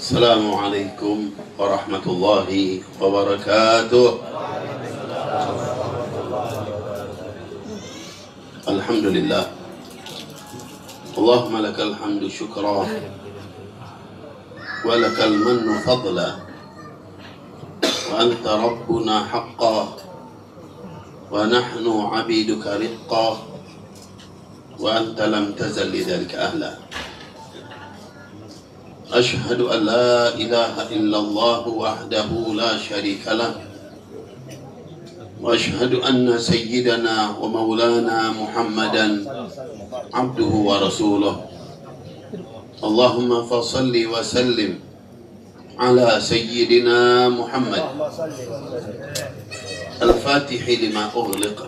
Assalamualaikum warahmatullahi wabarakatuh. Alhamdulillah. Allahumma lakal hamdu syukra wa lakal mannu fadla wa anta rabbuna haqqa wa nahnu abiduka riqqa wa anta lam tazal lidzalika ahla. أشهد أن لا إله إلا الله وحده لا شريك له وأشهد أن سيدنا ومولانا محمدا عبده ورسوله اللهم فصل وسلم على سيدنا محمد الفاتح لما أغلق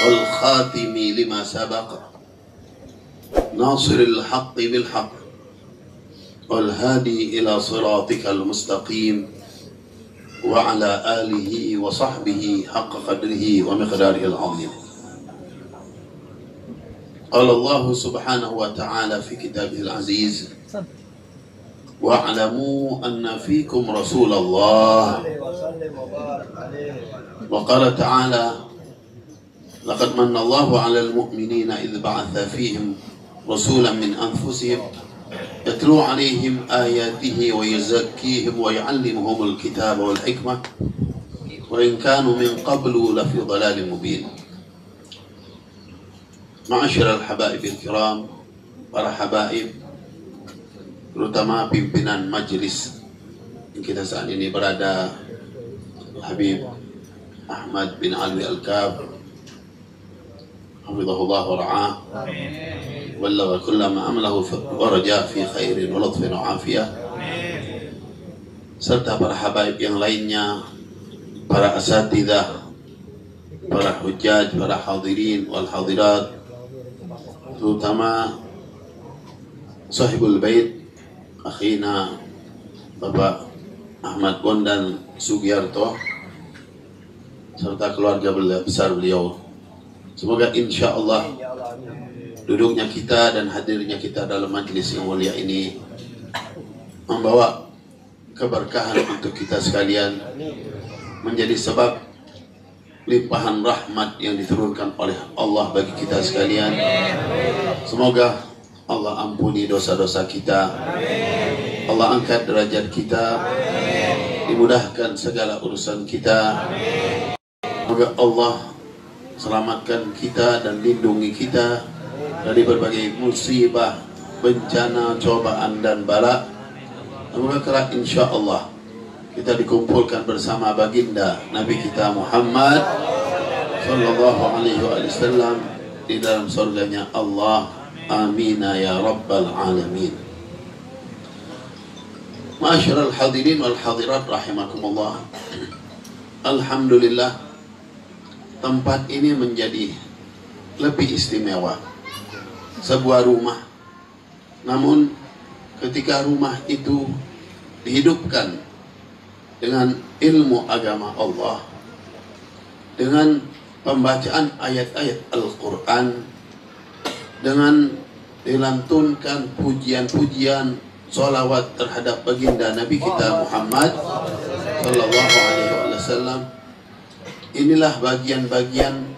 والخاتم لما سبق ناصر الحق بالحق والهادي إلى صراطك المستقيم وعلى آله وصحبه حق قدره ومقداره العظيم. قال الله سبحانه وتعالى في كتابه العزيز واعلموا أن فيكم رسول الله وقال تعالى لقد من الله على المؤمنين إذ بعث فيهم رسولا من أنفسهم يتلو عليهم آياته ويزكيهم ويعلمهم الكتاب والحكمة وإن كانوا من قبل لفي ضلال مبين. معاشر الحبائب الكرام, para habaib, terutama pimpinan majelis yang kita saat ini berada, Habib Ahmad bin Alwi Al-Kaf, hafizahullah wa ra'ah, بلغ كل ما عمله ورجاء في خير ولطف وعافية, serta para habaib yang lainnya, para asatidzah, para hujjaj, para hadirin wal hadirat, terutama sahibul bait akhina Bapak Ahmad Bondan Sugiarto serta keluarga besar beliau. Semoga insya Allah duduknya kita dan hadirnya kita dalam majlis yang mulia ini membawa keberkahan untuk kita sekalian, menjadi sebab limpahan rahmat yang diturunkan oleh Allah bagi kita sekalian. Semoga Allah ampuni dosa-dosa kita, Allah angkat derajat kita, dimudahkan segala urusan kita. Semoga Allah selamatkan kita dan lindungi kita dari berbagai musibah, bencana, cobaan dan bala. Semoga kelak insya Allah kita dikumpulkan bersama baginda Nabi kita Muhammad sallallahu alaihi wasallam di dalam surganya Allah. Amin ya rabbal alamin. Ma'asyiral hadirin wal hadirat rahimakumullah. Alhamdulillah, tempat ini menjadi lebih istimewa. Sebuah rumah, namun ketika rumah itu dihidupkan dengan ilmu agama Allah, dengan pembacaan ayat-ayat Al-Quran, dengan dilantunkan pujian-pujian sholawat terhadap baginda Nabi kita Muhammad sallallahu alaihi wasallam, inilah bagian-bagian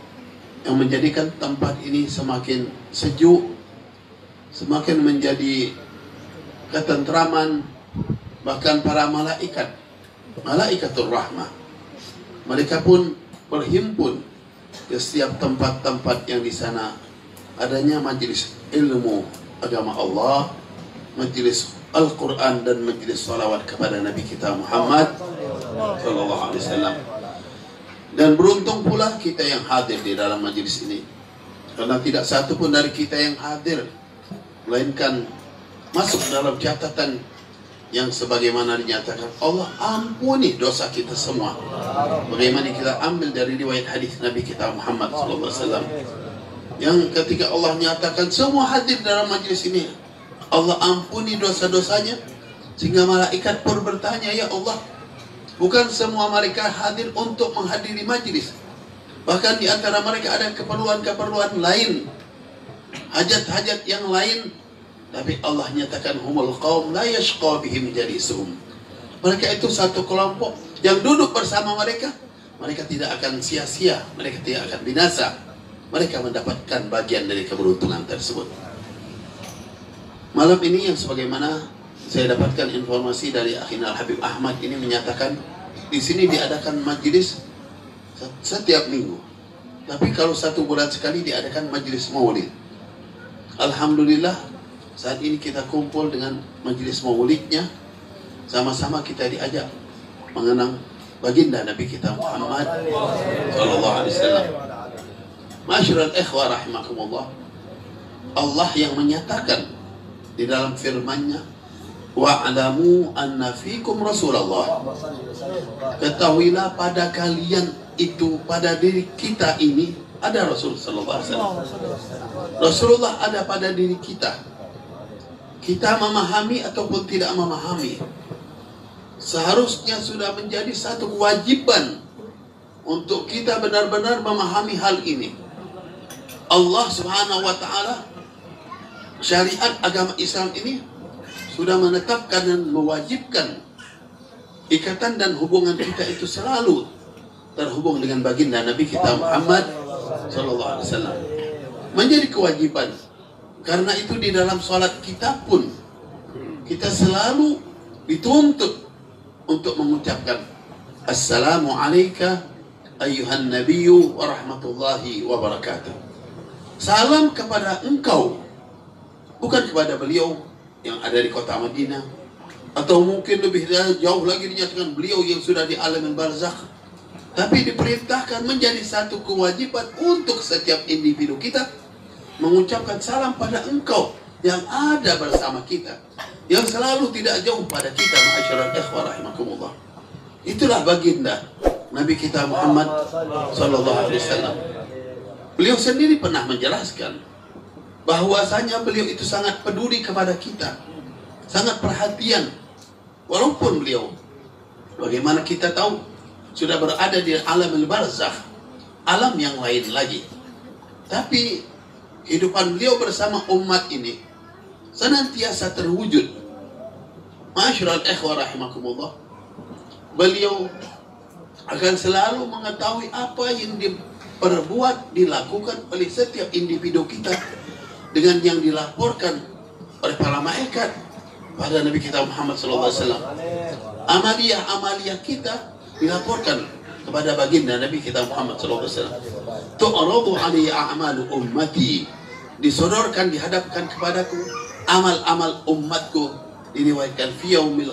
yang menjadikan tempat ini semakin sejuk, semakin menjadi ketentraman. Bahkan para malaikat, malaikatur rahmah, mereka pun berhimpun ke setiap tempat-tempat yang di sana adanya majelis ilmu agama Allah, majelis Al-Quran dan majelis salawat kepada Nabi kita Muhammad sallallahu alaihi wasallam. Dan beruntung pula kita yang hadir di dalam majelis ini, karena tidak satu pun dari kita yang hadir melainkan masuk dalam catatan yang sebagaimana dinyatakan Allah ampuni dosa kita semua. Bagaimana kita ambil dari riwayat hadis Nabi kita Muhammad SAW, yang ketika Allah nyatakan semua hadir dalam majelis ini Allah ampuni dosa-dosanya, sehingga malaikat pun bertanya, ya Allah, bukan semua mereka hadir untuk menghadiri majelis, bahkan di antara mereka ada keperluan-keperluan lain, hajat-hajat yang lain Tapi Allah nyatakan humul qaum la yashqa bihim jalisuhum. Mereka itu satu kelompok yang duduk bersama mereka, mereka tidak akan sia-sia, mereka tidak akan binasa. Mereka mendapatkan bagian dari keberuntungan tersebut. Malam ini yang sebagaimana saya dapatkan informasi dari Akhina Al-Habib Ahmad ini menyatakan di sini diadakan majelis setiap minggu. Tapi kalau 1 bulan sekali diadakan majelis maulid. Alhamdulillah saat ini kita kumpul dengan majelis maulidnya. Sama-sama kita diajak mengenang baginda Nabi kita Muhammad sallallahu alaihi wasallam. Ma'asyiral ikhwah rahimakumullah. Allah yang menyatakan di dalam firman-Nya, wa'lamu anna fikum Rasulullah. Ketahuilah pada kalian itu, pada diri kita ini ada Rasul sallallahu alaihi wasallam. Rasulullah ada pada diri kita. Kita memahami ataupun tidak memahami, seharusnya sudah menjadi satu kewajiban untuk kita benar-benar memahami hal ini. Allah Subhanahu wa taala, syariat agama Islam ini sudah menetapkan dan mewajibkan ikatan dan hubungan kita itu selalu terhubung dengan baginda Nabi kita Muhammad sallallahu alaihi wasallam. Menjadi kewajiban. Karena itu di dalam salat kita pun kita selalu dituntut untuk mengucapkan Assalamu alayka ayyuhan nabiyyu wa rahmatullahi wa barakatuh. Salam kepada engkau, bukan kepada beliau yang ada di kota Madinah, atau mungkin lebih jauh lagi dinyatakan beliau yang sudah di alam barzakh. Tapi diperintahkan menjadi satu kewajiban untuk setiap individu kita mengucapkan salam pada engkau yang ada bersama kita, yang selalu tidak jauh pada kita. Ma'asyiral ikhwah rahimakumullah. Itulah baginda Nabi kita Muhammad sallallahu alaihi wasallam. Beliau sendiri pernah menjelaskan bahwasanya beliau itu sangat peduli kepada kita, sangat perhatian. Walaupun beliau, bagaimana kita tahu, sudah berada di alam barzakh, alam yang lain lagi, tapi kehidupan beliau bersama umat ini senantiasa terwujud. Ma'asyiral ikhwah rahimakumullah. Beliau akan selalu mengetahui apa yang diperbuat, dilakukan oleh setiap individu kita dengan yang dilaporkan oleh para malaikat pada Nabi kita Muhammad SAW. Amalia-amalia kita dilaporkan kepada baginda Nabi kita Muhammad SAW. Tu'radu alayya a'malu ummati, disodorkan, dihadapkan kepadaku amal-amal umatku. Diriwayatkan fi yaumil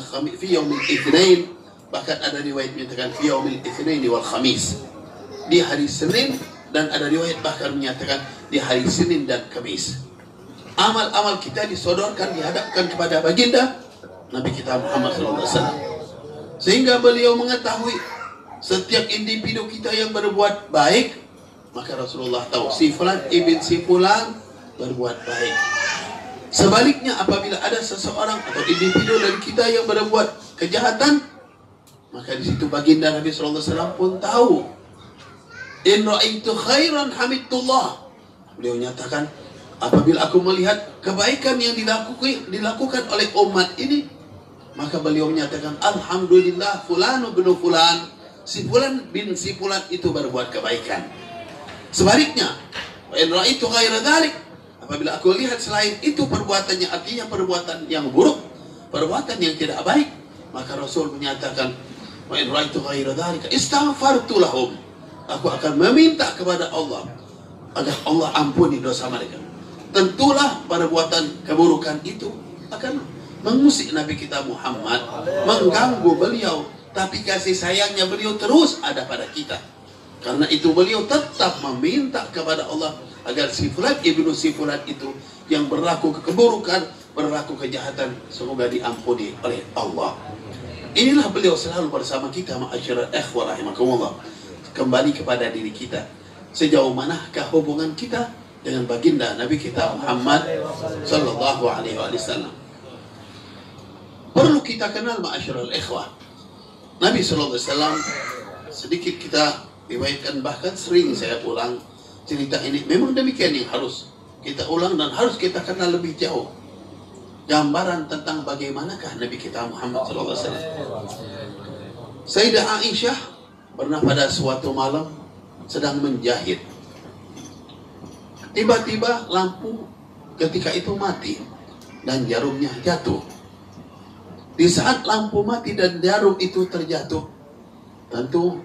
itsnain, bahkan ada riwayat menyatakan fi yaumil itsnain wal khamis, di hari Senin, dan ada riwayat bahkan menyatakan di hari Senin dan Kamis. Amal-amal kita disodorkan, dihadapkan kepada baginda Nabi kita Muhammad SAW, sehingga beliau mengetahui setiap individu kita yang berbuat baik, maka Rasulullah tahu si fulan ibn si fulan berbuat baik. Sebaliknya, apabila ada seseorang atau individu dari kita yang berbuat kejahatan, maka di situ baginda Nabi SAW pun tahu. In ra'aitu khairan hamidullah. Beliau nyatakan, apabila aku melihat kebaikan yang dilakukan oleh umat ini, maka beliau menyatakan, alhamdulillah fulanu bin fulan, si fulan bin si fulan itu berbuat kebaikan. Sebaliknya, in ra'aitu ghaira dzalik, apabila aku lihat selain itu perbuatannya, artinya perbuatan yang buruk, perbuatan yang tidak baik, maka Rasul menyatakan, wa in ra'aitu ghaira dzalika istaghfartu lahum, aku akan meminta kepada Allah agar Allah ampuni dosa mereka. Tentulah perbuatan keburukan itu akan mengusik Nabi kita Muhammad, mengganggu beliau, tapi kasih sayangnya beliau terus ada pada kita. Karena itu beliau tetap meminta kepada Allah agar si fulan ibnu si fulan itu yang berlaku keburukan, berlaku kejahatan, semoga diampuni oleh Allah. Inilah beliau selalu bersama kita, ma'asyiral ikhwah rahimakumullah. Kembali kepada diri kita, sejauh manakah hubungan kita dengan baginda Nabi kita Muhammad sallallahu alaihi wasallam. Perlu kita kenal, ma'asyiral ikhwah, Nabi sallallahu alaihi wasallam. Sedikit kita riwayatkan, bahkan sering saya ulang cerita ini. Memang demikian yang harus kita ulang dan harus kita kenal lebih jauh. gambaran tentang bagaimanakah Nabi kita Muhammad SAW. Sayyidah Aisyah pernah pada suatu malam sedang menjahit. Tiba-tiba lampu ketika itu mati dan jarumnya jatuh. Di saat lampu mati dan jarum itu terjatuh, tentu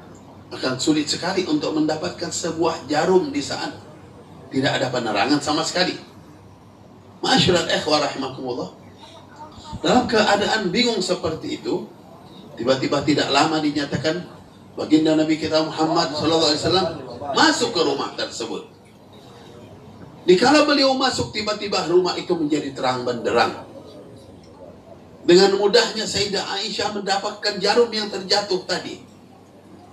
akan sulit sekali untuk mendapatkan sebuah jarum di saat tidak ada penerangan sama sekali. Ma'asyiral ikhwah rahimakumullah. Dalam keadaan bingung seperti itu, tiba-tiba tidak lama dinyatakan baginda Nabi kita Muhammad SAW masuk ke rumah tersebut. Dikala beliau masuk, tiba-tiba rumah itu menjadi terang benderang. Dengan mudahnya Sayyidah Aisyah mendapatkan jarum yang terjatuh tadi.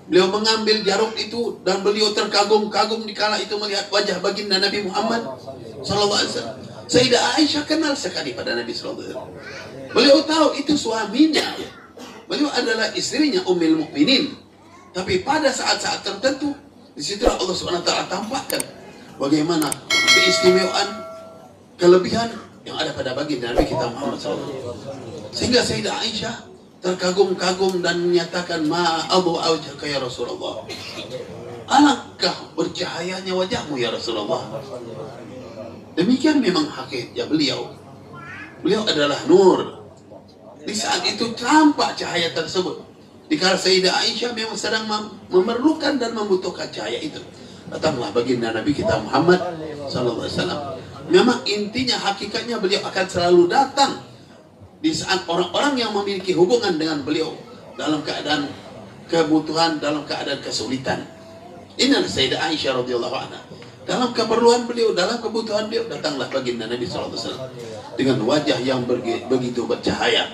Beliau mengambil jarum itu dan beliau terkagum-kagum dikala itu melihat wajah baginda Nabi Muhammad SAW. Sayyidah Aisyah kenal sekali pada Nabi SAW. Beliau tahu itu suaminya. Beliau adalah istrinya Ummul Mukminin. Tapi pada saat-saat tertentu, disitulah Allah SWT tampakkan bagaimana keistimewaan, kelebihan yang ada pada baginda Nabi kita Muhammad SAW. Sehingga Sayyidah Aisyah terkagum-kagum dan menyatakan, ma'adhu awjaka ya Rasulullah. Alangkah bercahayanya wajahmu ya Rasulullah. Demikian memang hakikatnya beliau. Beliau adalah nur. Di saat itu tampak cahaya tersebut. Dikala Sayyidah Aisyah memang sedang memerlukan dan membutuhkan cahaya itu, datanglah baginda Nabi kita Muhammad SAW. Memang intinya hakikatnya beliau akan selalu datang di saat orang-orang yang memiliki hubungan dengan beliau dalam keadaan kebutuhan, dalam keadaan kesulitan. Inilah Sayyidah Aisyah radhiyallahu anha. Dalam keperluan beliau, dalam kebutuhan beliau, datanglah baginda Nabi SAW dengan wajah yang begitu bercahaya,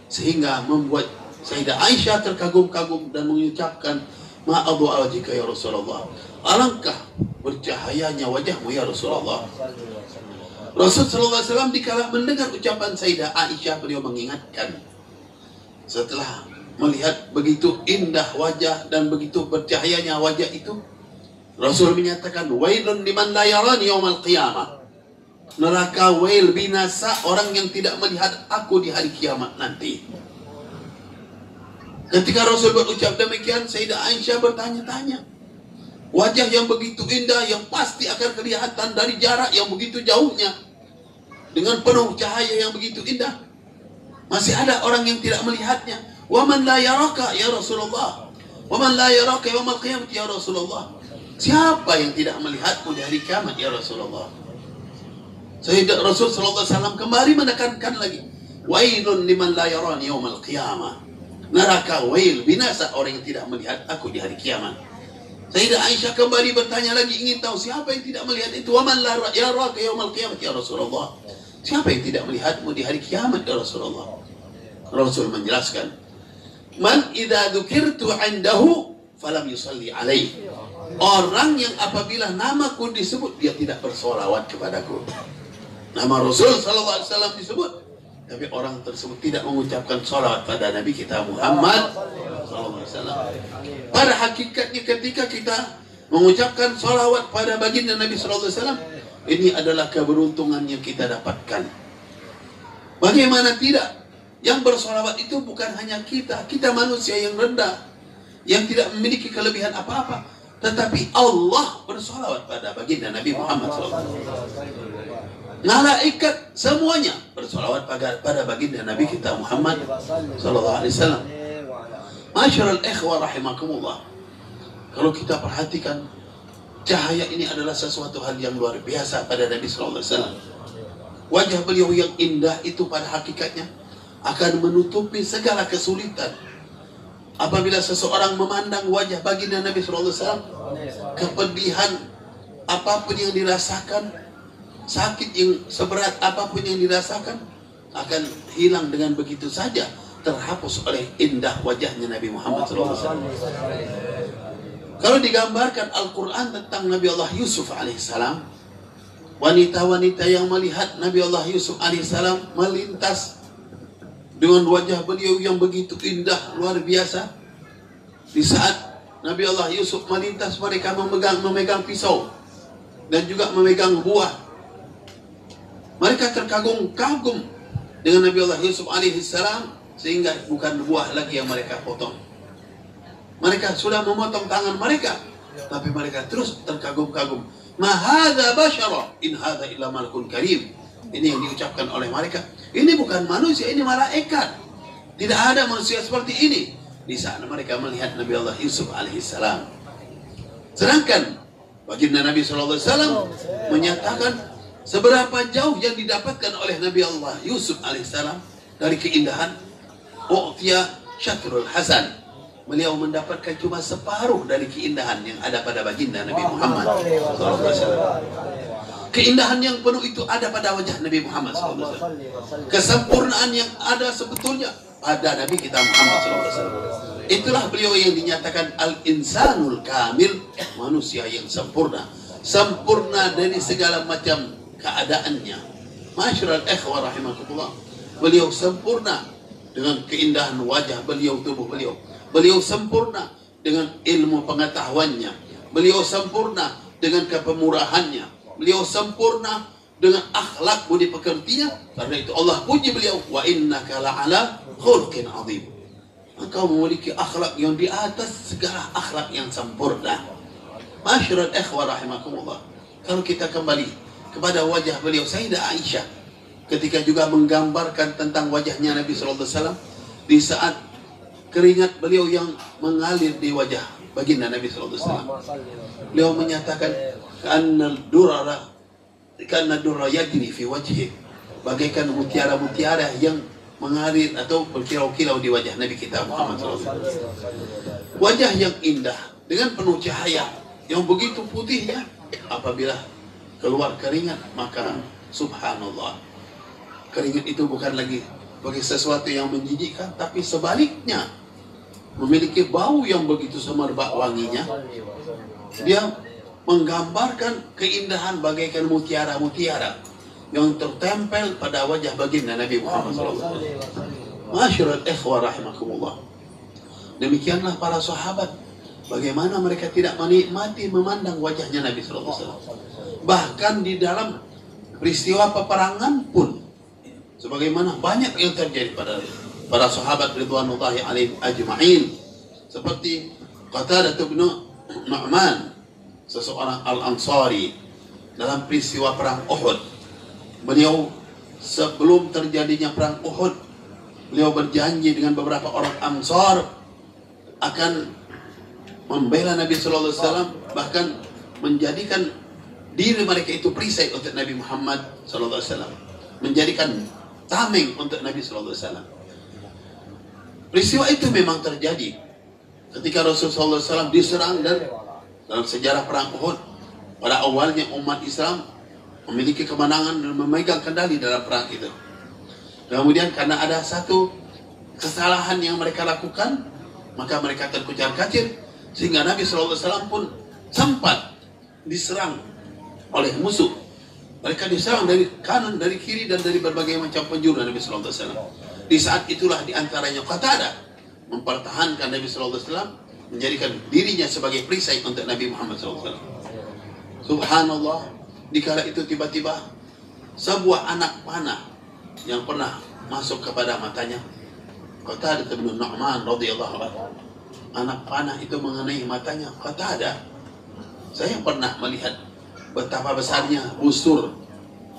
sehingga membuat Sayyidah Aisyah terkagum-kagum dan mengucapkan, ma'adhu awjika ya Rasulullah. Alangkah bercahayanya wajahmu ya Rasulullah. Rasulullah SAW dikala mendengar ucapan Sayyidah Aisyah, beliau mengingatkan. Setelah melihat begitu indah wajah dan begitu bercahayanya wajah itu, Rasul menyatakan, wailun liman la yarani yaumal qiyamah. Neraka wail, binasa orang yang tidak melihat aku di hari kiamat nanti. Ketika Rasul berucap demikian, Sayyidah Aisyah bertanya-tanya. Wajah yang begitu indah, yang pasti akan kelihatan dari jarak yang begitu jauhnya, dengan penuh cahaya yang begitu indah, masih ada orang yang tidak melihatnya. Wa man la yaraka ya Rasulullah. Wa man la yaraka yaumal qiyamah ya Rasulullah. Siapa yang tidak melihatmu di hari kiamat ya Rasulullah? Sayyidah Rasul sallallahu alaihi wasallam kembali menekankan lagi, wailun liman la yarani yaumal qiyamah. Neraka wail, binasa orang yang tidak melihat aku di hari kiamat. Sayyidah Aisyah kembali bertanya lagi, ingin tahu siapa yang tidak melihat itu. Wa man la yaraka yaumal qiyamah ya Rasulullah. Siapa yang tidak melihatmu di hari kiamat ya Rasulullah? Rasul menjelaskan, man idza dzukirtu 'indahu falam yusalli alaihi. Orang yang apabila namaku disebut, dia tidak bersolawat kepadaku. Nama Rasul SAW disebut, tapi orang tersebut tidak mengucapkan solawat pada Nabi kita Muhammad SAW. Pada hakikatnya ketika kita mengucapkan solawat pada baginda Nabi SAW, ini adalah keberuntungan yang kita dapatkan. Bagaimana tidak? Yang bersolawat itu bukan hanya kita manusia yang rendah, yang tidak memiliki kelebihan apa-apa. Tetapi Allah bersolawat pada baginda Nabi Muhammad SAW. Malaikat semuanya bersolawat pada baginda Nabi kita Muhammad SAW. Ma'asyiral ikhwah rahimakumullah. Kalau kita perhatikan, cahaya ini adalah sesuatu hal yang luar biasa pada Nabi SAW. Wajah beliau yang indah itu pada hakikatnya akan menutupi segala kesulitan. Apabila seseorang memandang wajah baginda Nabi SAW, kepedihan apapun yang dirasakan, sakit yang seberat apapun yang dirasakan, akan hilang dengan begitu saja, terhapus oleh indah wajahnya Nabi Muhammad SAW. Kalau digambarkan Al-Quran tentang Nabi Allah Yusuf alaihissalam, wanita-wanita yang melihat Nabi Allah Yusuf alaihissalam melintas dengan wajah beliau yang begitu indah, luar biasa. Di saat Nabi Allah Yusuf melintas, mereka memegang pisau dan juga memegang buah. Mereka terkagum-kagum dengan Nabi Allah Yusuf alaihissalam, sehingga bukan buah lagi yang mereka potong. Mereka sudah memotong tangan mereka, tapi mereka terus terkagum-kagum. Ma hadza basyara in hadza illa malakun karim. Ini yang diucapkan oleh mereka. Ini bukan manusia, ini malaikat. Tidak ada manusia seperti ini. Di saat mereka melihat Nabi Allah Yusuf alaihissalam. Sedangkan baginda Nabi SAW menyatakan seberapa jauh yang didapatkan oleh Nabi Allah Yusuf alaihissalam dari keindahan. U'tiya syatrul hasan. Beliau mendapatkan cuma separuh dari keindahan yang ada pada baginda Nabi Muhammad SAW. Keindahan yang penuh itu ada pada wajah Nabi Muhammad SAW. Kesempurnaan yang ada sebetulnya pada Nabi kita Muhammad SAW. Itulah beliau yang dinyatakan al-insanul kamil, manusia yang sempurna. Sempurna dari segala macam keadaannya. Masyarul ikhwah rahimakumullah. Beliau sempurna dengan keindahan wajah beliau, tubuh beliau. Beliau sempurna dengan ilmu pengetahuannya. Beliau sempurna dengan kepemurahannya. Beliau sempurna dengan akhlak budi pekertinya. Karena itu Allah puji beliau, wa innaka la'ala khuluqin azim. Engkau memiliki akhlak yang di atas segala akhlak yang sempurna. Masyarul ikhwah rahimakumullah. Kalau kita kembali kepada wajah beliau, Sayyidah Aisyah ketika juga menggambarkan tentang wajahnya Nabi SAW di saat keringat beliau yang mengalir di wajah baginda Nabi SAW. Beliau menyatakan karena durra yajri fi wajhi, bagaikan mutiara-mutiara yang mengalir atau berkilau-kilau di wajah Nabi kita Muhammad SAW. Wajah yang indah dengan penuh cahaya yang begitu putihnya, apabila keluar keringat maka subhanallah, keringat itu bukan lagi bagi sesuatu yang menjijikkan, tapi sebaliknya memiliki bau yang begitu semerbak wanginya. Dia menggambarkan keindahan bagaikan mutiara-mutiara yang tertempel pada wajah baginda Nabi Muhammad SAW. Masyarul ikhwah rahimakumullah. Demikianlah para sahabat, bagaimana mereka tidak menikmati memandang wajahnya Nabi SAW. Bahkan di dalam peristiwa peperangan pun, sebagaimana banyak yang terjadi pada para sahabat ridwanullahi alaihim ajma'in, seperti Qatadah bin Nu'man, seseorang Al-Ansari, dalam peristiwa perang Uhud. Beliau sebelum terjadinya perang Uhud, beliau berjanji dengan beberapa orang Ansar akan membela Nabi Sallallahu Alaihi Wasallam, bahkan menjadikan diri mereka itu perisai untuk Nabi Muhammad Sallallahu Alaihi Wasallam, menjadikan tameng untuk Nabi Sallallahu Alaihi Wasallam. Peristiwa itu memang terjadi ketika Rasulullah SAW diserang, dan dalam sejarah perang Uhud pada awalnya umat Islam memiliki kemenangan dan memegang kendali dalam perang itu. Kemudian karena ada satu kesalahan yang mereka lakukan, maka mereka terkucar-kacir, sehingga Nabi SAW pun sempat diserang oleh musuh. Mereka diserang dari kanan, dari kiri, dan dari berbagai macam penjuru Nabi SAW. Di saat itulah diantaranya Qatadah mempertahankan Nabi SAW, menjadikan dirinya sebagai perisai untuk Nabi Muhammad SAW. Subhanallah, dikala itu tiba-tiba sebuah anak panah yang pernah masuk kepada matanya Qatadah bin Nu'man radhiyallahu anhu. Anak panah itu mengenai matanya Qatadah. Saya pernah melihat betapa besarnya busur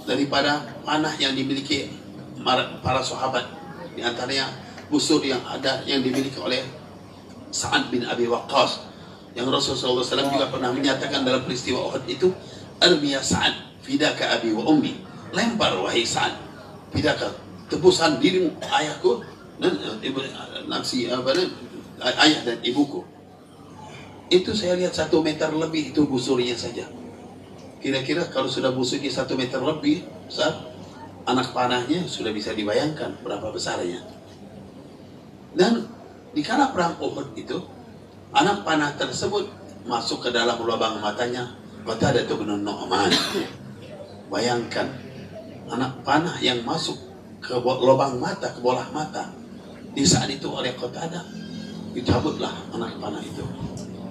daripada panah yang dimiliki para sahabat. Di antaranya busur yang ada yang dimiliki oleh Sa'ad bin Abi Waqqas, yang Rasulullah SAW juga pernah menyatakan dalam peristiwa Uhud itu, armiya Sa'ad fidaka abi wa ummi, lempar wahai Sa'ad, fidaka, tebusan dirimu ayahku dan ibu, nafsi ayah dan ibuku. Itu saya lihat 1 meter lebih itu busurnya saja. Kira-kira kalau sudah busurnya 1 meter lebih besar, anak panahnya sudah bisa dibayangkan berapa besarnya. Dan di kala perang Uhud itu, anak panah tersebut masuk ke dalam lubang matanya Qatadah bin Nu'man. Bayangkan, anak panah yang masuk ke lubang mata, ke bola mata. Di saat itu oleh Qatadah dicabutlah anak panah itu.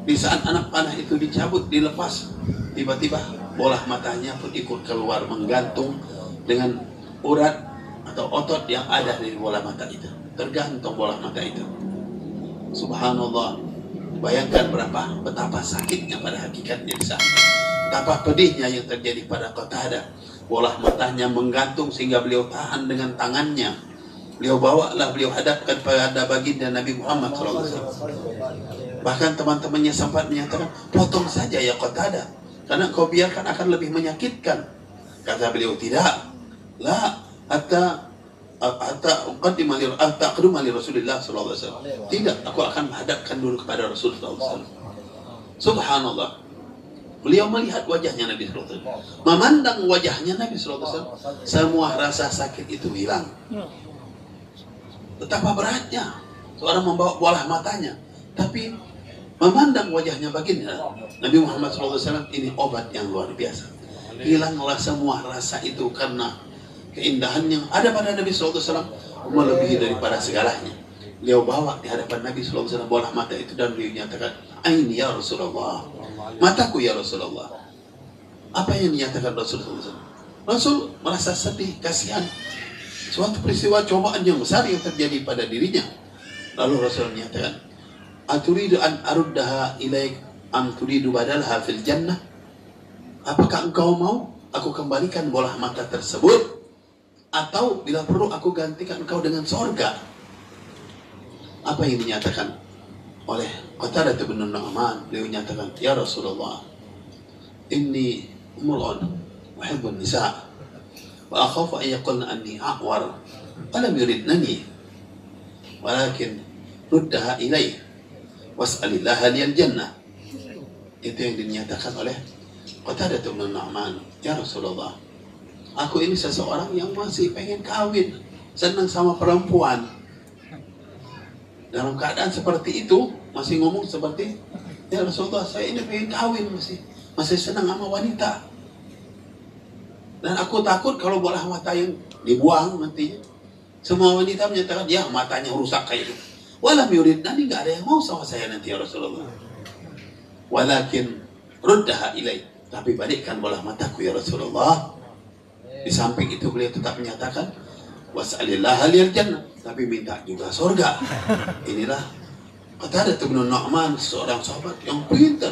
Di saat anak panah itu dicabut, dilepas, tiba-tiba bola matanya pun ikut keluar, menggantung dengan urat atau otot yang ada di bola mata itu, tergantung bola mata itu. Subhanallah, bayangkan betapa sakitnya pada hakikatnya di sana, betapa pedihnya yang terjadi pada Qatadah. Bola matanya menggantung sehingga beliau tahan dengan tangannya, beliau hadapkan pada baginda Nabi Muhammad SAW. Bahkan teman-temannya sempat menyatakan, potong saja ya Qatadah, karena kau biarkan akan lebih menyakitkan. Kata beliau, tidak, la hatta aqaddima li Rasulillah sallallahu alaihi wasallam. Tidak, aku akan menghadapkan dulu kepada Rasulullah sallallahu alaihi wasallam. Subhanallah. Beliau melihat wajahnya Nabi sallallahu alaihi wasallam, memandang wajahnya Nabi sallallahu alaihi wasallam, semua rasa sakit itu hilang. Betapa beratnya seorang membawa bola matanya, tapi memandang wajahnya baginda Nabi Muhammad sallallahu alaihi wasallam, ini obat yang luar biasa. Hilanglah semua rasa itu karena keindahan yang ada pada Nabi sallallahu alaihi wasallam melebihi daripada segalanya. Beliau bawa di hadapan Nabi sallallahu alaihi wasallam bola mata itu dan beliau nyatakan, "Aini ya Rasulullah." Mataku ya Rasulullah. Apa yang dinyatakan Rasulullah SAW? Rasul merasa sedih, kasihan. Suatu peristiwa cobaan yang besar yang terjadi pada dirinya. Lalu Rasul menyatakan, "Aturidu an aruddaha ilaik am turidu badalha fil jannah?" Apakah engkau mau aku kembalikan bola mata tersebut, atau bila perlu aku gantikan engkau dengan sorga? Apa yang dinyatakan oleh Qatadah bin Nu'man? Beliau menyatakan, "Ya Rasulullah, inni umrun uhibbun nisa wa akhafu an yaqulna anni a'war alam yuridnani walakin ruddaha ilaih was'alillaha liyal jannah." Itu yang dinyatakan oleh Qatadah bin Nu'man. "Ya Rasulullah, aku ini seseorang yang masih pengen kawin, senang sama perempuan. Dalam keadaan seperti itu, masih ngomong seperti, ya Rasulullah, saya ini pengen kawin, masih senang sama wanita. Dan aku takut kalau bola mata yang dibuang nantinya, semua wanita menyatakan, ya matanya rusak kayak gitu. Walam yurid, nanti nggak ada yang mau sama saya nanti ya Rasulullah. Walakin ruddaha ilaih, tapi balikkan bola mataku ya Rasulullah." Di samping itu beliau tetap menyatakan, "Was'alillah liyal jannah," tapi minta juga surga. Inilah Qatadah bin Nu'man, seorang sahabat yang pintar.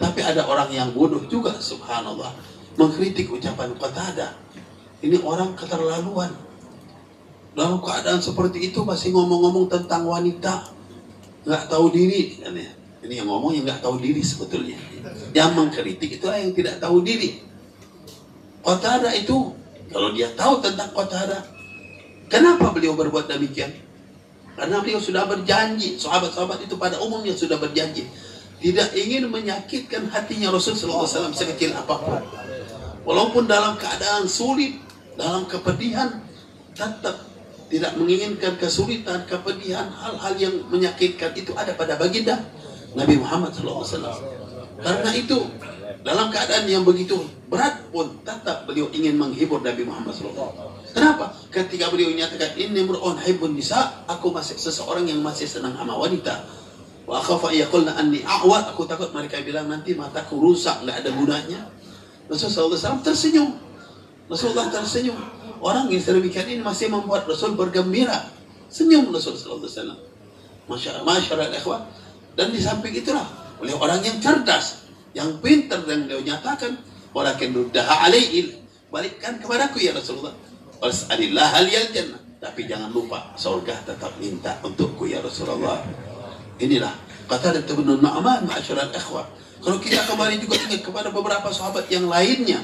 Tapi ada orang yang bodoh juga, subhanallah, mengkritik ucapan Qatadah. Ini orang keterlaluan. Dalam keadaan seperti itu masih ngomong-ngomong tentang wanita, nggak tahu diri. Ini yang ngomong yang nggak tahu diri sebetulnya. Yang mengkritik itulah yang tidak tahu diri. Qatadah itu, kalau dia tahu tentang Qatadah, kenapa beliau berbuat demikian? Karena beliau sudah berjanji, sahabat-sahabat itu pada umumnya sudah berjanji, tidak ingin menyakitkan hatinya Rasulullah SAW sekecil apapun. Walaupun dalam keadaan sulit, dalam kepedihan, tetap tidak menginginkan kesulitan, kepedihan, hal-hal yang menyakitkan itu ada pada baginda Nabi Muhammad SAW. Karena itu, dalam keadaan yang begitu berat pun tetap beliau ingin menghibur Nabi Muhammad SAW. Kenapa? Ketika beliau menyatakan, "Inni mur'un hibbun nisa," aku masih seseorang yang masih senang sama wanita. "Wa akhafu an yaqulna anni a'war," aku takut mereka bilang nanti mataku rusak, nggak ada gunanya. Rasulullah SAW tersenyum. Rasulullah tersenyum. Orang yang sedemikian ini masih membuat Rasul bergembira. Senyum Rasulullah SAW. Masyarakat ikhwan. Dan di samping itulah beliau orang yang cerdas, yang pintar, dan beliau nyatakan, "Walakin ruddaha alaihi," balikkan kepadaku ya Rasulullah. "Was'alillah liyal jannah," tapi jangan lupa surga tetap minta untukku ya Rasulullah. Inilah Qatadah bin Nu'man, ma'asyiral ikhwah. Kalau kita kembali juga ingat kepada beberapa sahabat yang lainnya,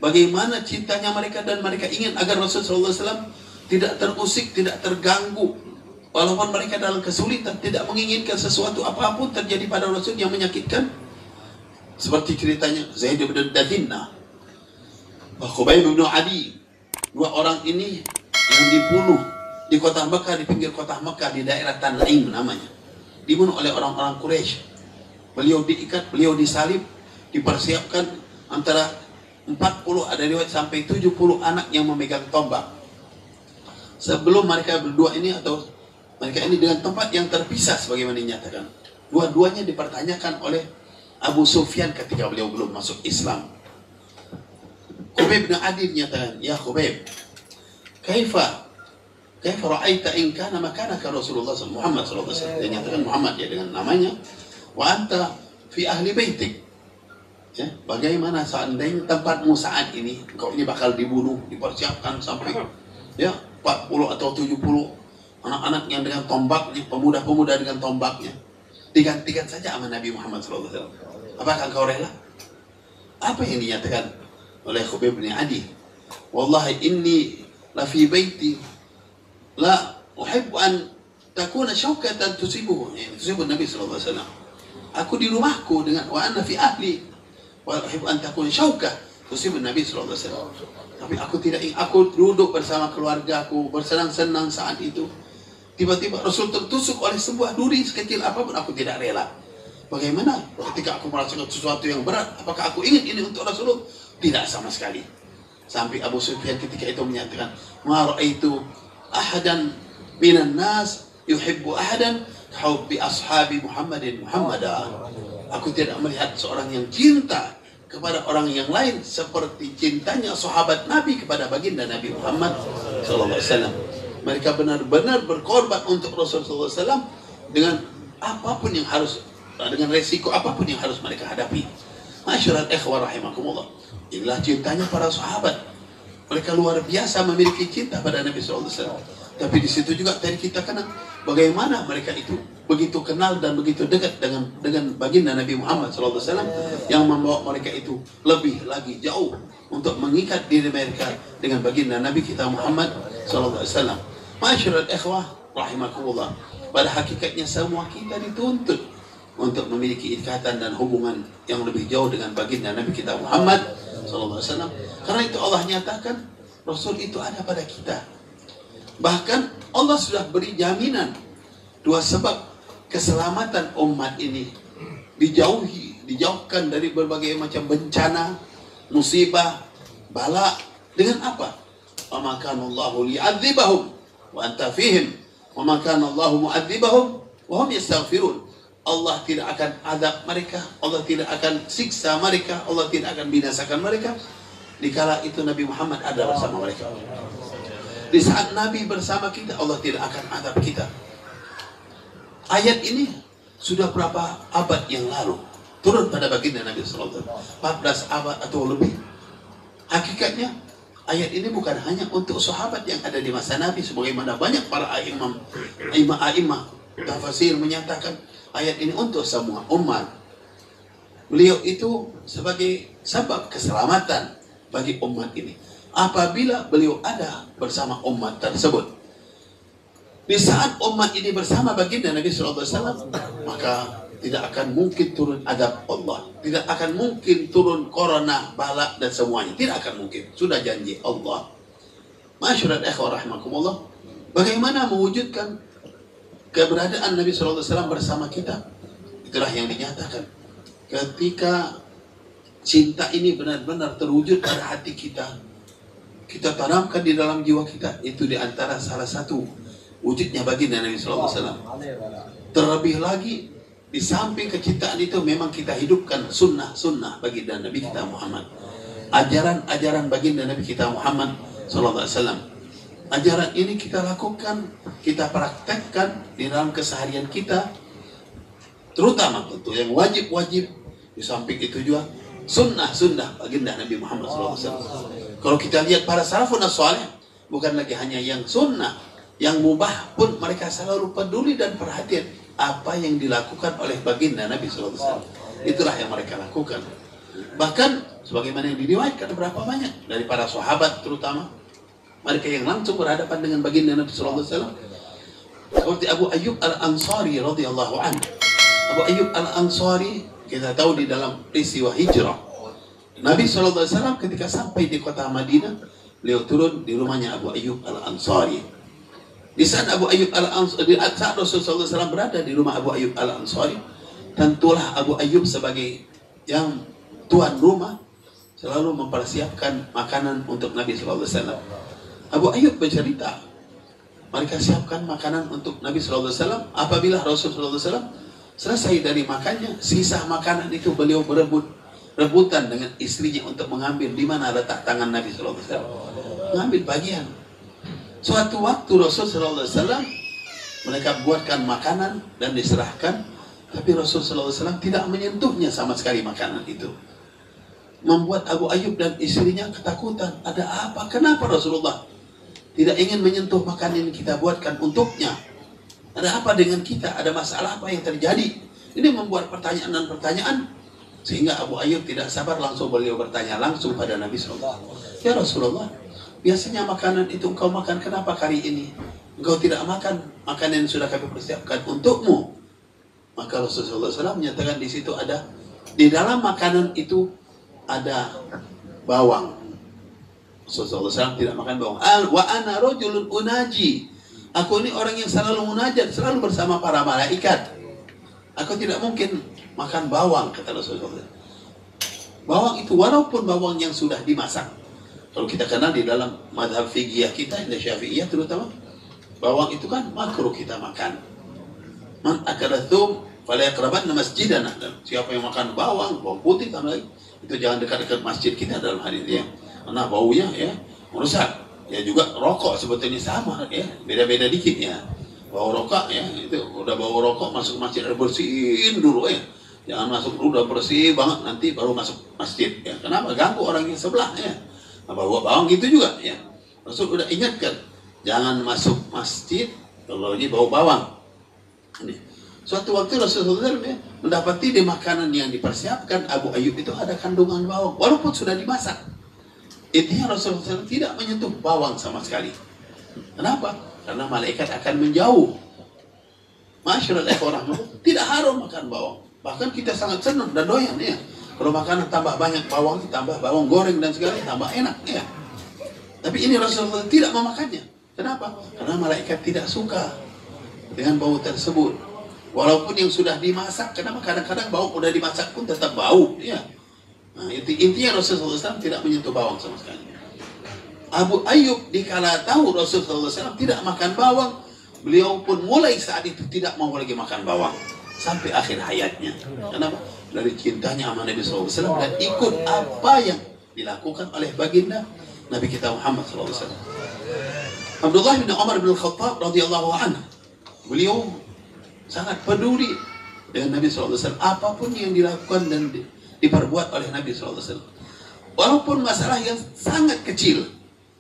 bagaimana cintanya mereka, dan mereka ingin agar Rasulullah SAW tidak terusik, tidak terganggu. Walaupun mereka dalam kesulitan, tidak menginginkan sesuatu apapun terjadi pada Rasul yang menyakitkan. Seperti ceritanya Zaid bin Dadinah, Khubayb bin Adi. Dua orang ini yang dibunuh di kota Mekah, di pinggir kota Mekah, di daerah Tan'im namanya. Dibunuh oleh orang-orang Quraisy. Beliau diikat, beliau disalib, dipersiapkan antara 40, ada riwayat sampai 70 anak yang memegang tombak. Sebelum mereka berdua ini, atau mereka ini dengan tempat yang terpisah sebagaimana dinyatakan. Dua-duanya dipertanyakan oleh Abu Sufyan ketika beliau belum masuk Islam. Khubayb bin Adi menyatakan, "Ya Khubayb, kaifa kaifa ra'aita in kana makanaka Rasulullah Muhammad sallallahu alaihi wasallam. Dia nyatakan Muhammad ya dengan namanya. Wa anta fi ahli baitik. Ya, bagaimana seandainya tempatmu saat ini, engkau ini bakal dibunuh, dipersiapkan sampai ya 40 atau 70 anak-anak yang dengan tombaknya, pemuda-pemuda dengan tombaknya, digantikan saja sama Nabi Muhammad SAW. Apakah engkau rela? Apa yang dinyatakan oleh Khubayb bin Adi? Wallahi inni la fi baiti la uhibbu an takuna syaukatan tusibuhu. Tusibu Nabi SAW. Aku di rumahku dengan wa anna fi ahli wa uhibbu an takuna syaukah tusibu Nabi SAW. Tapi aku tidak ingin, aku duduk bersama keluargaku, bersenang-senang saat itu. Tiba-tiba Rasul tertusuk oleh sebuah duri sekecil apapun, aku tidak rela. Bagaimana ketika aku merasakan sesuatu yang berat, apakah aku ingin ini untuk Rasulullah? Tidak sama sekali. Sampai Abu Sufyan ketika itu menyatakan, ma ra'aitu ahadan minan nas yuhibbu ahadan hubbi ashabi Muhammadin Muhammada. Aku tidak melihat seorang yang cinta kepada orang yang lain seperti cintanya sahabat Nabi kepada baginda Nabi Muhammad SAW. Mereka benar-benar berkorban untuk Rasulullah SAW dengan apapun yang harus, dengan resiko apapun yang harus mereka hadapi. Masyarakat ikhwah rahimakumullah. Inilah cintanya para sahabat. Mereka luar biasa memiliki cinta pada Nabi SAW. Tapi di situ juga tadi kita kenal bagaimana mereka itu begitu kenal dan begitu dekat dengan baginda Nabi Muhammad SAW yang membawa mereka itu lebih lagi jauh untuk mengikat diri mereka dengan baginda Nabi kita Muhammad SAW. Masyarakat ikhwah rahimakumullah. Pada hakikatnya semua kita dituntut untuk memiliki ikatan dan hubungan yang lebih jauh dengan baginda Nabi kita Muhammad SAW. Karena itu Allah nyatakan Rasul itu ada pada kita. Bahkan Allah sudah beri jaminan dua sebab keselamatan umat ini dijauhkan dari berbagai macam bencana, musibah, bala. Dengan apa? Wa ma kana Allahu li'adzibahum wa anta fihim wa ma kana Allahu mu'adzibahum wa hum yastaghfirun. Allah tidak akan azab mereka, Allah tidak akan siksa mereka, Allah tidak akan binasakan mereka dikala itu Nabi Muhammad ada bersama mereka. Di saat Nabi bersama kita, Allah tidak akan azab kita. Ayat ini sudah berapa abad yang lalu turun pada baginda Nabi SAW. 14 abad atau lebih. Hakikatnya ayat ini bukan hanya untuk sahabat yang ada di masa Nabi, sebagaimana banyak para imam tafsir menyatakan ayat ini untuk semua umat. Beliau itu sebagai sebab keselamatan bagi umat ini. Apabila beliau ada bersama umat tersebut, di saat umat ini bersama baginda Nabi SAW, maka tidak akan mungkin turun adab Allah, tidak akan mungkin turun corona, balak dan semuanya, tidak akan mungkin. Sudah janji Allah. Masyarakat ikhwah rahimakumullah, bagaimana mewujudkan keberadaan Nabi SAW bersama kita? Itulah yang dinyatakan ketika cinta ini benar-benar terwujud pada hati kita. Kita tanamkan di dalam jiwa kita, itu di antara salah satu wujudnya baginda Nabi SAW. Terlebih lagi, di samping kecintaan itu memang kita hidupkan sunnah-sunnah baginda Nabi kita Muhammad. Ajaran-ajaran baginda Nabi kita Muhammad SAW. Ajaran ini kita lakukan, kita praktekkan di dalam keseharian kita. Terutama tentu yang wajib-wajib, di samping itu juga sunnah-sunnah baginda Nabi Muhammad SAW. Kalau kita lihat para salafun as-salih, bukan lagi hanya yang sunnah, yang mubah pun mereka selalu peduli dan perhatian apa yang dilakukan oleh baginda Nabi SAW. Itulah yang mereka lakukan. Bahkan sebagaimana yang diriwayatkan berapa banyak dari para sahabat, terutama mereka yang langsung berhadapan dengan baginda Nabi SAW. Seperti Abu Ayyub al-Ansari radhiyallahu anhu. Abu Ayyub al-Ansari kita tahu di dalam peristiwa hijrah Nabi SAW ketika sampai di kota Madinah, beliau turun di rumahnya Abu Ayyub al-Ansari. Di saat Abu Ayyub al-Ansari, saat Rasulullah SAW berada di rumah Abu Ayyub al-Ansari, tentulah Abu Ayyub sebagai yang tuan rumah selalu mempersiapkan makanan untuk Nabi SAW. Abu Ayyub bercerita, mereka siapkan makanan untuk Nabi SAW. Apabila Rasulullah SAW selesai dari makannya, sisa makanan itu beliau rebutan dengan istrinya untuk mengambil di mana letak tangan Nabi SAW. Mengambil bagian. Suatu waktu Rasul sallallahu alaihi wasallam mereka buatkan makanan dan diserahkan, tapi Rasul sallallahu alaihi wasallam tidak menyentuhnya sama sekali makanan itu. Membuat Abu Ayyub dan istrinya ketakutan. Ada apa? Kenapa Rasulullah tidak ingin menyentuh makanan yang kita buatkan untuknya? Ada apa dengan kita? Ada masalah apa yang terjadi? Ini membuat pertanyaan dan pertanyaan, sehingga Abu Ayyub tidak sabar, langsung beliau bertanya langsung pada Nabi SAW. Ya Rasulullah, biasanya makanan itu engkau makan, kenapa kali ini engkau tidak makan makanan yang sudah kami persiapkan untukmu? Maka Rasulullah SAW menyatakan di situ ada, di dalam makanan itu ada bawang. Rasulullah SAW tidak makan bawang. Wa ana rajulun unaji. Aku ini orang yang selalu munajat, selalu bersama para malaikat. Aku tidak mungkin makan bawang, kata Rasulullah. Bawang itu walaupun bawang yang sudah dimasak. Kalau kita kenal di dalam mazhab fikih kita, di Syafi'iyah terutama, bawang itu kan makruh kita makan. Man akala thum fala yaqrabanna masjidana. Siapa yang makan bawang putih tambah lagi, itu jangan dekat-dekat masjid kita dalam hadis ya. Karena baunya ya merusak. Ya juga rokok sebetulnya sama ya, beda-beda dikit ya. Bau rokok ya, itu udah bau rokok masuk masjid harus bersihin dulu ya. Jangan masuk dulu udah bersih banget nanti baru masuk masjid ya. Kenapa? Ganggu orang yang sebelah ya. Nah, bau bawang gitu juga ya. Rasul udah ingatkan, jangan masuk masjid kalau ini bau bawang. Ini. Suatu waktu Rasulullah ya, mendapati di makanan yang dipersiapkan Abu Ayyub itu ada kandungan bawang, walaupun sudah dimasak. Intinya Rasulullah SAW tidak menyentuh bawang sama sekali. Kenapa? Karena malaikat akan menjauh. Masyaallah orang tidak haram makan bawang. Bahkan kita sangat senang dan doyan ya. Kalau makanan tambah banyak bawang, tambah bawang goreng dan segala, tambah enak ya. Tapi ini Rasulullah tidak memakannya. Kenapa? Karena malaikat tidak suka dengan bau tersebut. Walaupun yang sudah dimasak, kenapa kadang-kadang bawang udah dimasak pun tetap bau ya. Nah, intinya Rasulullah SAW tidak menyentuh bawang sama sekali. Abu Ayyub dikala tahu Rasulullah SAW tidak makan bawang, beliau pun mulai saat itu tidak mau lagi makan bawang sampai akhir hayatnya. Kenapa? Dari cintanya sama Nabi SAW dan ikut apa yang dilakukan oleh baginda Nabi kita Muhammad SAW. Abdullah bin Umar bin Khattab radhiyallahu anhu, beliau sangat peduli dengan Nabi SAW. Apapun yang dilakukan dan diperbuat oleh Nabi SAW, walaupun masalah yang sangat kecil,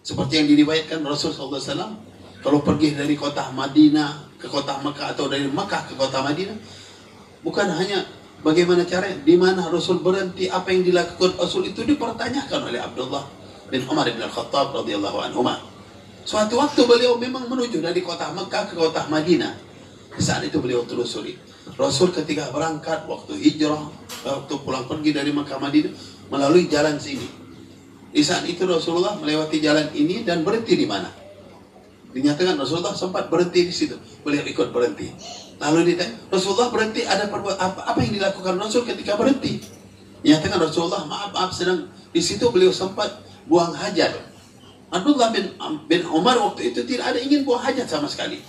seperti yang diriwayatkan Rasul SAW, kalau pergi dari kota Madinah ke kota Mekah atau dari Mekah ke kota Madinah, bukan hanya bagaimana caranya, di mana Rasul berhenti, apa yang dilakukan Rasul itu dipertanyakan oleh Abdullah bin Umar bin Khattab radhiyallahu anhu. Suatu waktu beliau memang menuju dari kota Mekah ke kota Madinah. Saat itu beliau telusuri. Rasul ketika berangkat, waktu hijrah, waktu pulang pergi dari Mekah Madinah, melalui jalan sini. Di saat itu Rasulullah melewati jalan ini dan berhenti di mana? Dinyatakan Rasulullah sempat berhenti di situ. Beliau ikut berhenti. Lalu ditanya, Rasulullah berhenti, ada perbuatan apa yang dilakukan Rasul ketika berhenti? Dinyatakan Rasulullah, maaf, sedang di situ beliau sempat buang hajat. Abdullah bin Umar waktu itu tidak ada ingin buang hajat sama sekali.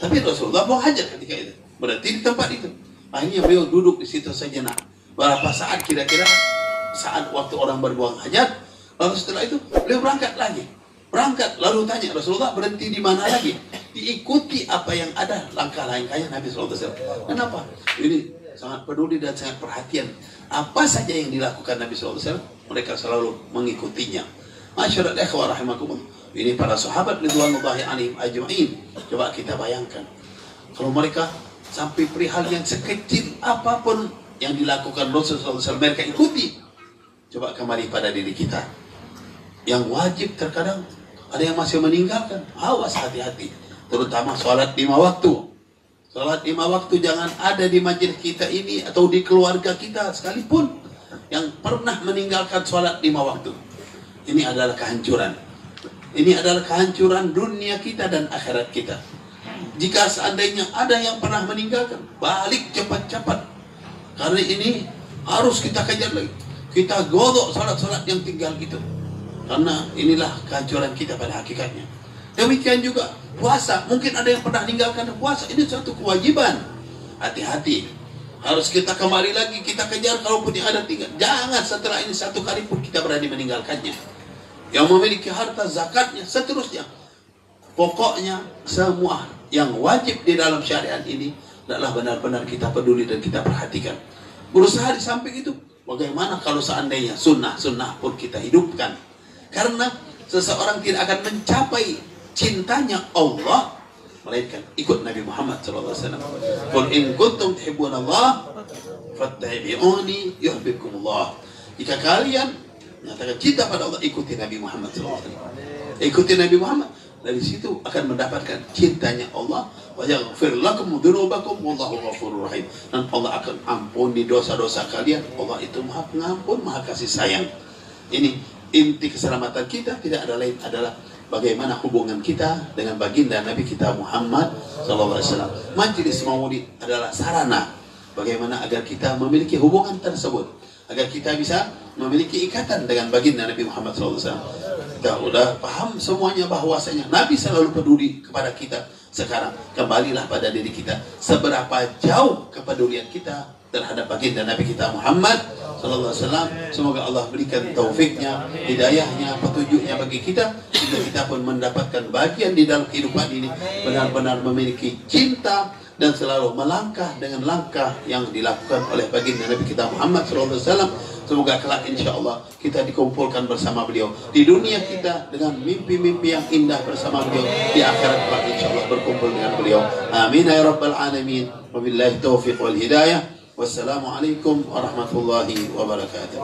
Tapi Rasulullah buang hajat ketika itu. Berarti di tempat itu. Akhirnya beliau duduk di situ sejenak. Berapa saat kira-kira saat waktu orang berbuang hajat. Lalu setelah itu beliau berangkat lagi. Berangkat lalu tanya Rasulullah berhenti di mana lagi. Diikuti apa yang ada langkah-langkahnya Nabi SAW. Kenapa? Ini sangat peduli dan sangat perhatian. Apa saja yang dilakukan Nabi SAW, mereka selalu mengikutinya. Masyaallah ikhwah rahimakumullah. Ini para sahabat ridwanullahi alaihim ajma'in. Coba kita bayangkan, kalau mereka sampai perihal yang sekecil apapun yang dilakukan Rasulullah SAW mereka ikuti. Coba kembali pada diri kita. Yang wajib terkadang ada yang masih meninggalkan. Awas, hati-hati. Terutama sholat 5 waktu. Sholat 5 waktu jangan ada di majelis kita ini atau di keluarga kita sekalipun yang pernah meninggalkan sholat 5 waktu. Ini adalah kehancuran. Ini adalah kehancuran dunia kita dan akhirat kita. Jika seandainya ada yang pernah meninggalkan, balik cepat-cepat. Karena ini harus kita kejar lagi. Kita godok salat-salat yang tinggal itu. Karena inilah kehancuran kita pada hakikatnya. Demikian juga puasa. Mungkin ada yang pernah meninggalkan puasa. Ini suatu kewajiban. Hati-hati. Harus kita kembali lagi, kita kejar kalaupun yang ada tinggal. Jangan setelah ini satu kali pun kita berani meninggalkannya. Yang memiliki harta zakatnya, seterusnya. Pokoknya semua yang wajib di dalam syariat ini adalah benar-benar kita peduli dan kita perhatikan. Berusaha di samping itu, bagaimana kalau seandainya sunnah-sunnah pun kita hidupkan. Karena seseorang tidak akan mencapai cintanya Allah melainkan ikut Nabi Muhammad SAW. Qul in kuntum tuhibbunallah fattabi'uni yuhibbukumullah. Jika kalian menyatakan cinta pada Allah, ikuti Nabi Muhammad SAW. Ikuti Nabi Muhammad, dari situ akan mendapatkan cintanya Allah. Wa yaghfir lakum dzunubakum wallahu ghafurur rahim. Dan Allah akan ampuni dosa-dosa kalian. Allah itu Maha Pengampun, Maha Kasih Sayang. Ini inti keselamatan kita, tidak ada lain adalah bagaimana hubungan kita dengan baginda Nabi kita Muhammad SAW. Majelis Maulid adalah sarana bagaimana agar kita memiliki hubungan tersebut, agar kita bisa memiliki ikatan dengan baginda Nabi Muhammad SAW. Kita udah paham semuanya bahwasanya Nabi selalu peduli kepada kita. Sekarang kembalilah pada diri kita, seberapa jauh kepedulian kita terhadap baginda Nabi kita Muhammad SAW. Semoga Allah berikan taufiknya, hidayahnya, petunjuknya bagi kita, sehingga kita pun mendapatkan bagian di dalam kehidupan ini, benar-benar memiliki cinta dan selalu melangkah dengan langkah yang dilakukan oleh baginda Nabi kita Muhammad SAW. Semoga kelak insya Allah kita dikumpulkan bersama beliau di dunia kita dengan mimpi-mimpi yang indah bersama beliau, di akhirat kelak insya Allah berkumpul dengan beliau. Amin ya rabbal alamin. Wabillahi taufiq wal hidayah. Wassalamualaikum warahmatullahi wabarakatuh.